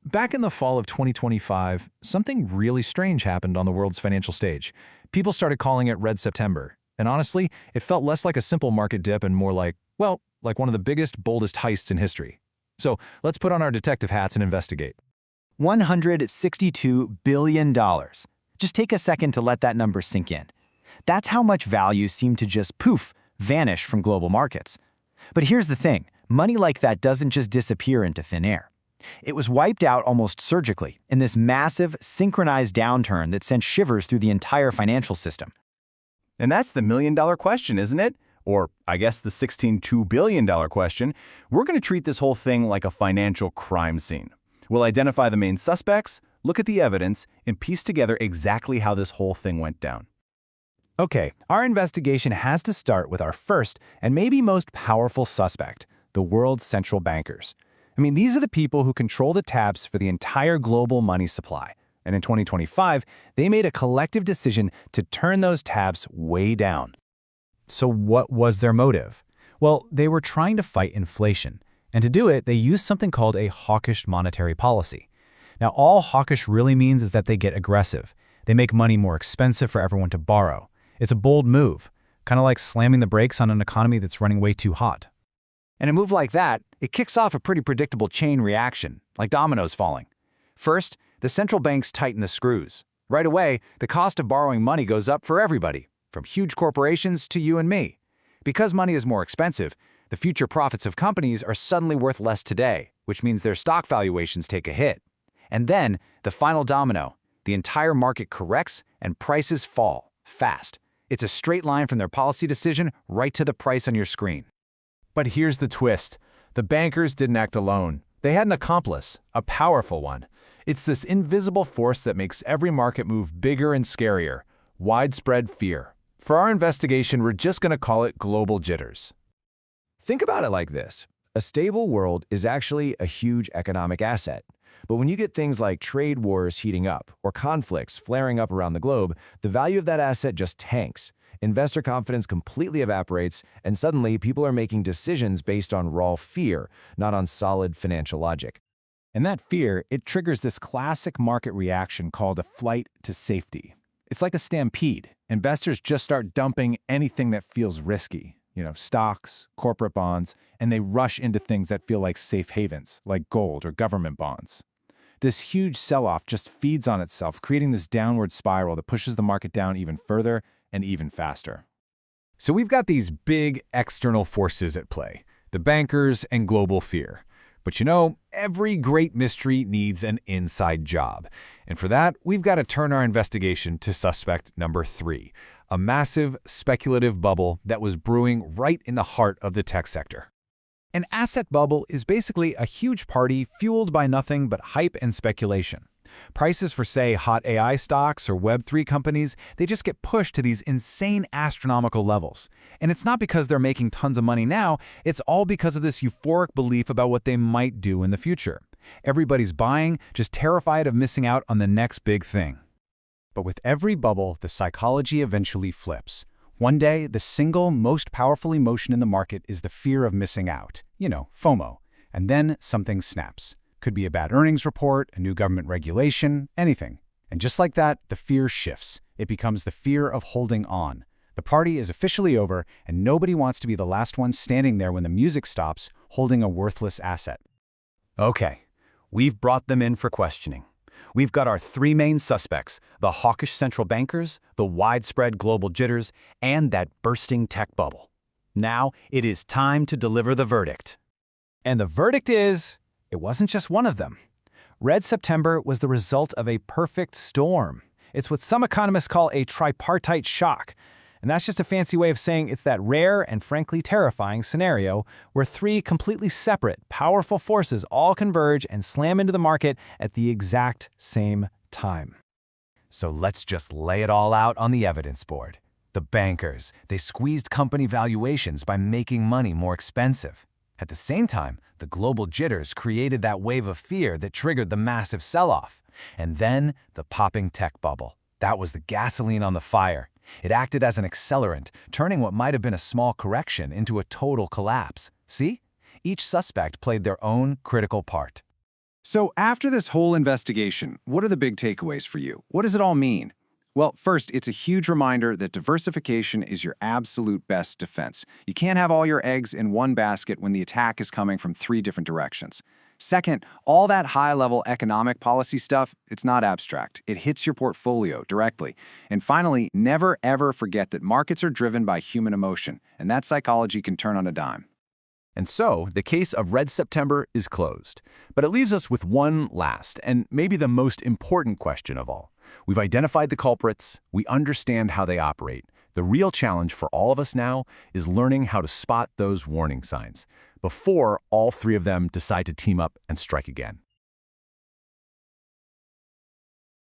Back in the fall of 2025, something really strange happened on the world's financial stage. People started calling it Red September. And honestly, it felt less like a simple market dip and more like, well, like one of the biggest, boldest heists in history. So let's put on our detective hats and investigate. $162 billion. Just take a second to let that number sink in. That's how much value seemed to just poof, vanish from global markets. But here's the thing, money like that doesn't just disappear into thin air. It was wiped out almost surgically in this massive, synchronized downturn that sent shivers through the entire financial system. And that's the million-dollar question, isn't it? Or, I guess, the $16.2 billion question. We're going to treat this whole thing like a financial crime scene. We'll identify the main suspects, look at the evidence, and piece together exactly how this whole thing went down. Okay, our investigation has to start with our first and maybe most powerful suspect, the world's central bankers. These are the people who control the taps for the entire global money supply. And in 2025, they made a collective decision to turn those taps way down. So what was their motive? Well, they were trying to fight inflation. And to do it, they used something called a hawkish monetary policy. Now, all hawkish really means is that they get aggressive. They make money more expensive for everyone to borrow. It's a bold move, kind of like slamming the brakes on an economy that's running way too hot. And a move like that, it kicks off a pretty predictable chain reaction, like dominoes falling. First, the central banks tighten the screws. Right away, the cost of borrowing money goes up for everybody, from huge corporations to you and me. Because money is more expensive, the future profits of companies are suddenly worth less today, which means their stock valuations take a hit. And then, the final domino, the entire market corrects and prices fall, fast. It's a straight line from their policy decision right to the price on your screen. But here's the twist. The bankers didn't act alone. They had an accomplice, a powerful one. It's this invisible force that makes every market move bigger and scarier, widespread fear. For our investigation, we're just going to call it global jitters. Think about it like this. A stable world is actually a huge economic asset. But when you get things like trade wars heating up or conflicts flaring up around the globe, the value of that asset just tanks. Investor confidence completely evaporates, and suddenly people are making decisions based on raw fear, not on solid financial logic. And that fear, it triggers this classic market reaction called a flight to safety. It's like a stampede. Investors just start dumping anything that feels risky, stocks, corporate bonds, and they rush into things that feel like safe havens, like gold or government bonds. This huge sell-off just feeds on itself, creating this downward spiral that pushes the market down even further and even faster. So we've got these big external forces at play, the bankers and global fear. But every great mystery needs an inside job. And for that, we've got to turn our investigation to suspect number 3, a massive speculative bubble that was brewing right in the heart of the tech sector. An asset bubble is basically a huge party fueled by nothing but hype and speculation. Prices for, say, hot AI stocks or Web3 companies, they just get pushed to these insane astronomical levels. And it's not because they're making tons of money now, it's all because of this euphoric belief about what they might do in the future. Everybody's buying, just terrified of missing out on the next big thing. But with every bubble, the psychology eventually flips. One day, the single most powerful emotion in the market is the fear of missing out, FOMO. And then something snaps. Could be a bad earnings report, a new government regulation, anything. And just like that, the fear shifts. It becomes the fear of holding on. The party is officially over, and nobody wants to be the last one standing there when the music stops, holding a worthless asset. Okay, we've brought them in for questioning. We've got our 3 main suspects, the hawkish central bankers, the widespread global jitters, and that bursting tech bubble. Now, it is time to deliver the verdict. And the verdict is, it wasn't just one of them. Red September was the result of a perfect storm. It's what some economists call a tripartite shock. And that's just a fancy way of saying it's that rare and frankly terrifying scenario where 3 completely separate, powerful forces all converge and slam into the market at the exact same time. So let's just lay it all out on the evidence board. The bankers, they squeezed company valuations by making money more expensive. At the same time, the global jitters created that wave of fear that triggered the massive sell-off. And then the popping tech bubble. That was the gasoline on the fire. It acted as an accelerant, turning what might have been a small correction into a total collapse. See? Each suspect played their own critical part. So after this whole investigation, what are the big takeaways for you? What does it all mean? Well, first, it's a huge reminder that diversification is your absolute best defense. You can't have all your eggs in one basket when the attack is coming from 3 different directions. Second, all that high-level economic policy stuff, it's not abstract. It hits your portfolio directly. And finally, never ever forget that markets are driven by human emotion, and that psychology can turn on a dime. And so, the case of Red September is closed. But it leaves us with one last, and maybe the most important question of all. We've identified the culprits, we understand how they operate. The real challenge for all of us now is learning how to spot those warning signs before all 3 of them decide to team up and strike again.